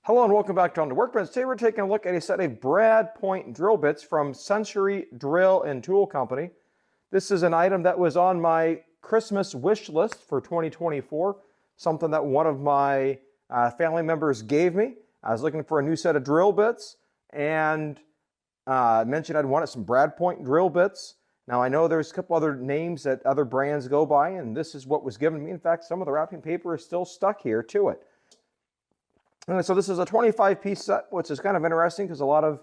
Hello and welcome back to On the Workbench. Today we're taking a look at a set of brad point drill bits from Century Drill and Tool Company. This is an item that was on my Christmas wish list for 2024, something that one of my family members gave me. I was looking for a new set of drill bits and mentioned I'd wanted some brad point drill bits. Now I know there's a couple other names that other brands go by, and this is what was given me. In fact, some of the wrapping paper is still stuck here to it. And so this is a 25-piece set, which is kind of interesting because a lot of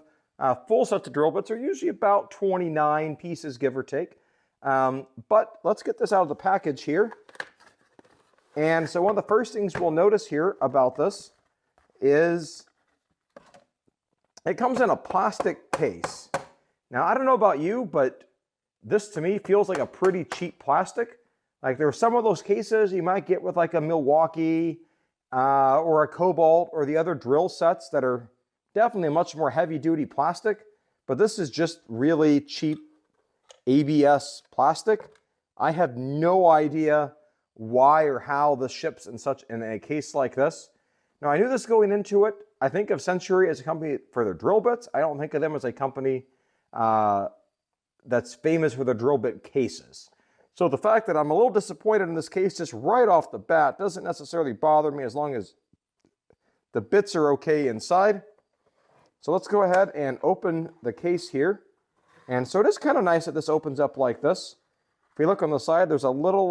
full sets of drill bits are usually about 29 pieces, give or take. But let's get this out of the package here. And so one of the first things we'll notice here about this is it comes in a plastic case. Now, I don't know about you, but this to me feels like a pretty cheap plastic. Like there are some of those cases you might get with like a Milwaukee or a Cobalt or the other drill sets that are definitely much more heavy-duty plastic, but this is just really cheap ABS plastic. I have no idea why or how this ships in a case like this. Now, I knew this going into it. I think of Century as a company for their drill bits. I don't think of them as a company that's famous for their drill bit cases. So the fact that I'm a little disappointed in this case just right off the bat doesn't necessarily bother me as long as the bits are okay inside. So let's go ahead and open the case here. And so it is kind of nice that this opens up like this. If you look on the side, there's a little,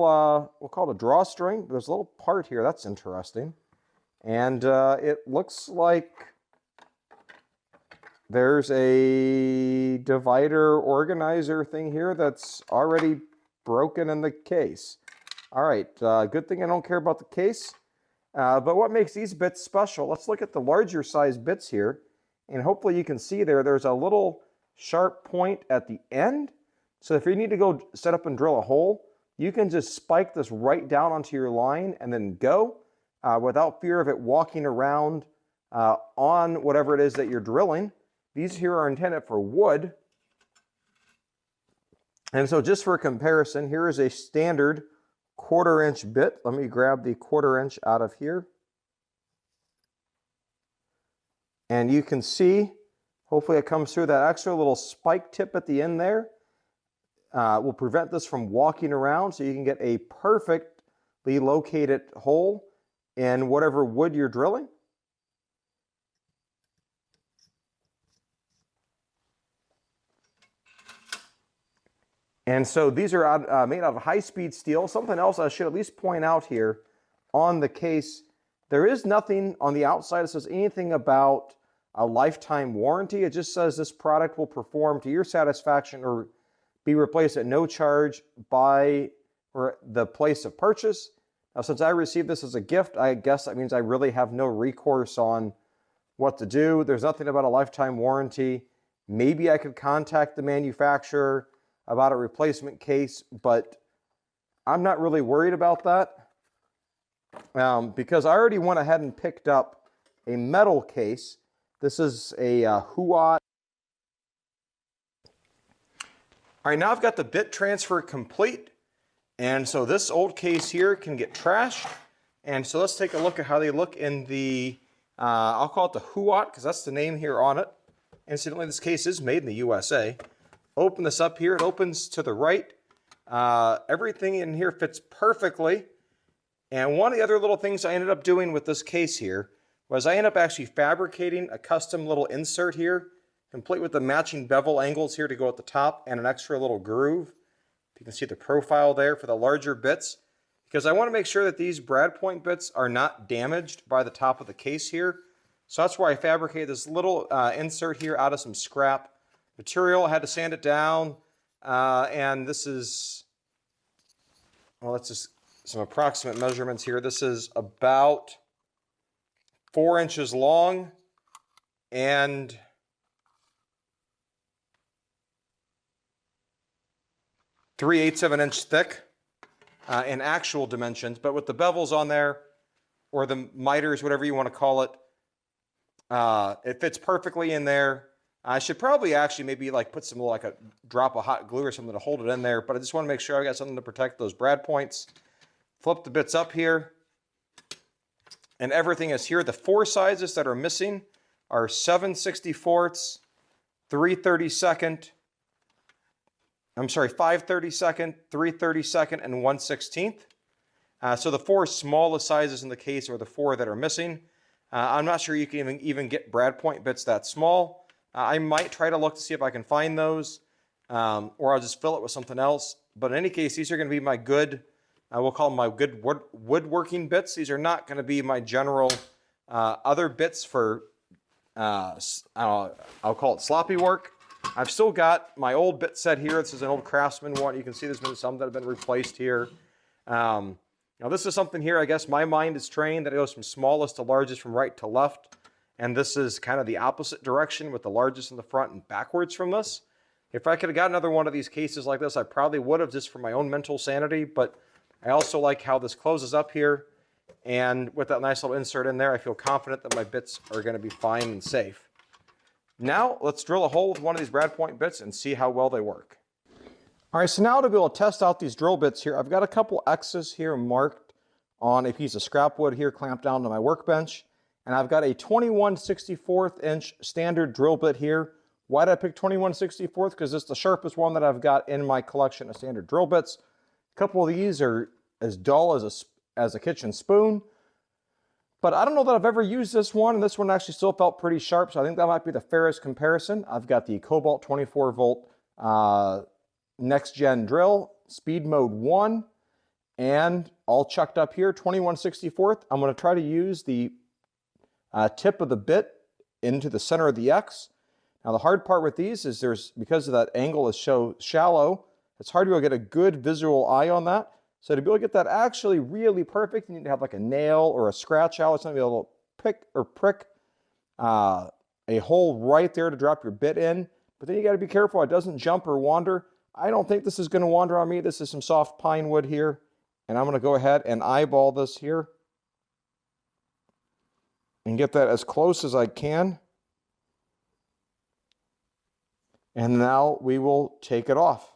we'll call it a drawstring. There's a little part here. That's interesting. And it looks like there's a divider organizer thing here that's already broken in the case. All right, good thing I don't care about the case. But what makes these bits special, let's look at the larger size bits here. And hopefully you can see there's a little sharp point at the end. So if you need to go set up and drill a hole, you can just spike this right down onto your line and then go without fear of it walking around on whatever it is that you're drilling. These here are intended for wood. And so just for comparison, here is a standard 1/4-inch bit. Let me grab the 1/4-inch out of here. And you can see, hopefully it comes through, that extra little spike tip at the end there will prevent this from walking around, so you can get a perfectly located hole in whatever wood you're drilling. And so these are made out of high-speed steel. Something else I should at least point out here on the case, there is nothing on the outside that says anything about a lifetime warranty. It just says this product will perform to your satisfaction or be replaced at no charge by the place of purchase. Now, since I received this as a gift, I guess that means I really have no recourse on what to do. There's nothing about a lifetime warranty. Maybe I could contact the manufacturer about a replacement case, but I'm not really worried about that because I already went ahead and picked up a metal case. This is a Huot. All right, now I've got the bit transfer complete, and so this old case here can get trashed. And so let's take a look at how they look in the, I'll call it the Huot because that's the name here on it. Incidentally, this case is made in the USA. Open this up here, it opens to the right. Everything in here fits perfectly. And one of the other little things I ended up doing with this case here was I ended up actually fabricating a custom little insert here, complete with the matching bevel angles here to go at the top and an extra little groove. You can see the profile there for the larger bits, because I want to make sure that these brad point bits are not damaged by the top of the case here. So that's why I fabricated this little insert here out of some scrap material. I had to sand it down, and this is, well, let's just some approximate measurements here. This is about 4 inches long and 3/8 of an inch thick in actual dimensions, but with the bevels on there, or the miters, whatever you want to call it, it fits perfectly in there. I should probably actually maybe like put some like a drop of hot glue or something to hold it in there, but I just want to make sure I got something to protect those brad points. Flip the bits up here. and everything is here. The 4 sizes that are missing are 7/64, 3/32, 5/32, 3/32, and 1/16. So the 4 smallest sizes in the case are the 4 that are missing. I'm not sure you can even get brad point bits that small. I might try to look to see if I can find those, or I'll just fill it with something else. But in any case, these are going to be my good, we'll call them my good woodworking bits. These are not going to be my general other bits for, I'll call it sloppy work. I've still got my old bit set here. This is an old Craftsman one. You can see there's been some that have been replaced here. Now this is something here, I guess my mind is trained that it goes from smallest to largest from right to left. And this is kind of the opposite direction with the largest in the front and backwards from this. If I could have got another one of these cases like this, I probably would have, just for my own mental sanity. But I also like how this closes up here. And with that nice little insert in there, I feel confident that my bits are going to be fine and safe. Now let's drill a hole with one of these brad point bits and see how well they work. All right, so now to be able to test out these drill bits here, I've got a couple X's here marked on a piece of scrap wood here clamped down to my workbench. And I've got a 21/64 inch standard drill bit here. Why did I pick 21/64? Because it's the sharpest one that I've got in my collection of standard drill bits. A couple of these are as dull as a kitchen spoon. But I don't know that I've ever used this one, and this one actually still felt pretty sharp, so I think that might be the fairest comparison. I've got the Cobalt 24 volt next gen drill, speed mode 1, and all chucked up here, 21/64. I'm going to try to use the tip of the bit into the center of the X. Now the hard part with these is because of that angle is so shallow, it's hard to be able to get a good visual eye on that. So to be able to get that actually really perfect, you need to have like a nail or a scratch out or something to be able to pick or prick a hole right there to drop your bit in. But then you got to be careful it doesn't jump or wander. I don't think this is going to wander on me. This is some soft pine wood here. And I'm going to go ahead and eyeball this here and get that as close as I can. And now we will take it off.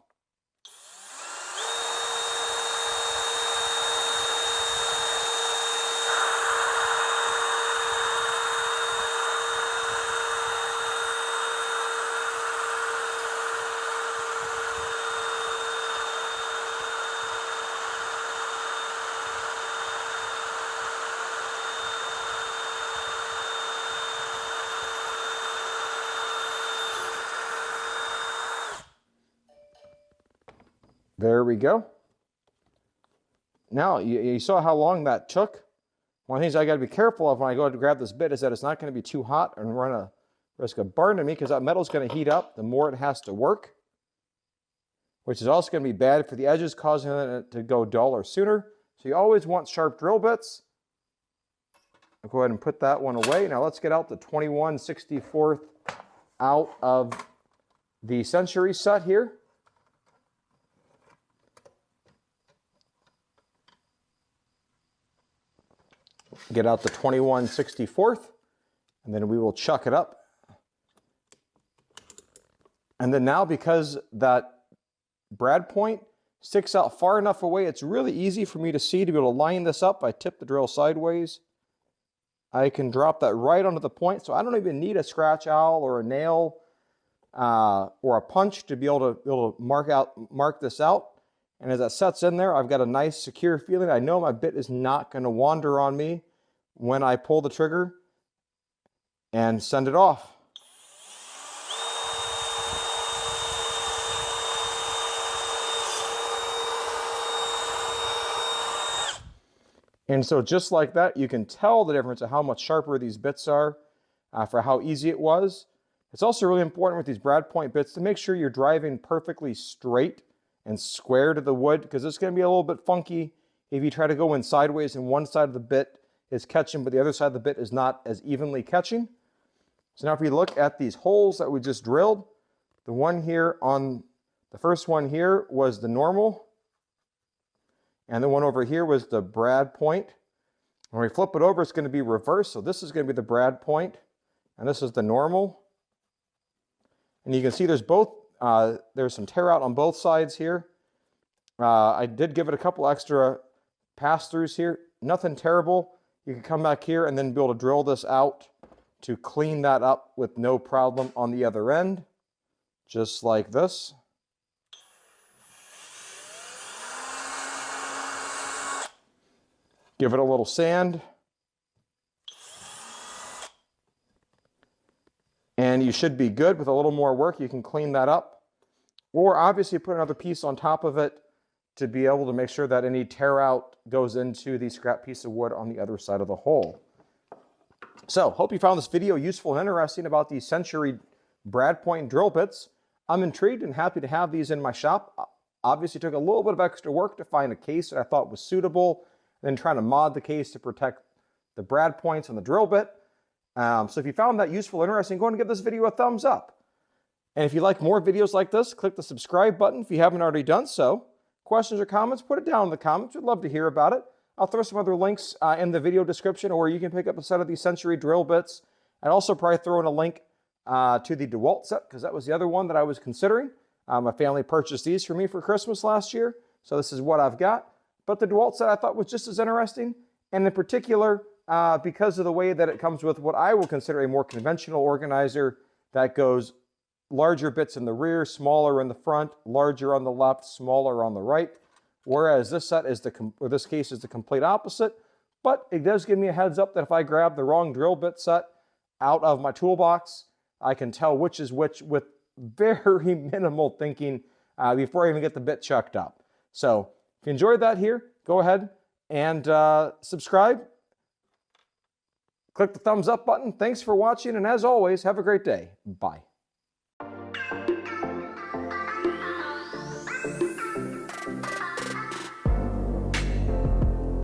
There we go. Now, you saw how long that took. One of the things I got to be careful of when I go to grab this bit is that it's not going to be too hot and run a risk of burning me, because that metal is going to heat up the more it has to work, which is also going to be bad for the edges, causing it to go duller sooner. So you always want sharp drill bits. I'll go ahead and put that one away. Now let's get out the 21/64 out of the Century set here. Get out the 21/64, and then we will chuck it up. And then now, because that brad point sticks out far enough away, it's really easy for me to see to be able to line this up. I tip the drill sideways. I can drop that right onto the point, so I don't even need a scratch awl or a nail or a punch to be able to mark this out. And as that sets in there, I've got a nice secure feeling. I know my bit is not going to wander on me when I pull the trigger and send it off. And so just like that, you can tell the difference of how much sharper these bits are for how easy it was. It's also really important with these brad point bits to make sure you're driving perfectly straight and square to the wood, because it's going to be a little bit funky if you try to go in sideways and one side of the bit is catching, but the other side of the bit is not as evenly catching. So now if we look at these holes that we just drilled, the one here on the first one here was the normal, and the one over here was the brad point. When we flip it over, it's going to be reversed. So this is going to be the brad point, and this is the normal. And you can see there's there's some tear out on both sides here. I did give it a couple extra pass-throughs here. Nothing terrible. you can come back here and then be able to drill this out to clean that up with no problem on the other end, just like this. Give it a little sand. And you should be good. With a little more work, you can clean that up. Or obviously put another piece on top of it to be able to make sure that any tear out goes into the scrap piece of wood on the other side of the hole. So, hope you found this video useful and interesting about these Century brad point drill bits. I'm intrigued and happy to have these in my shop. Obviously took a little bit of extra work to find a case that I thought was suitable, then trying to mod the case to protect the brad points on the drill bit. So if you found that useful and interesting, go ahead and give this video a thumbs up. And if you like more videos like this, click the subscribe button if you haven't already done so. Questions or comments, put it down in the comments. We'd love to hear about it. I'll throw some other links in the video description where you can pick up a set of these Century drill bits. I'd also probably throw in a link to the DeWalt set, because that was the other one that I was considering. My family purchased these for me for Christmas last year, so this is what I've got. But the DeWalt set I thought was just as interesting, and in particular, because of the way that it comes with what I will consider a more conventional organizer that goes larger bits in the rear, smaller in the front, larger on the left, smaller on the right. Whereas this set is this case is the complete opposite, but it does give me a heads up that if I grab the wrong drill bit set out of my toolbox, I can tell which is which with very minimal thinking before I even get the bit chucked up. So if you enjoyed that here, go ahead and subscribe. Click the thumbs up button. Thanks for watching, and as always, have a great day. Bye.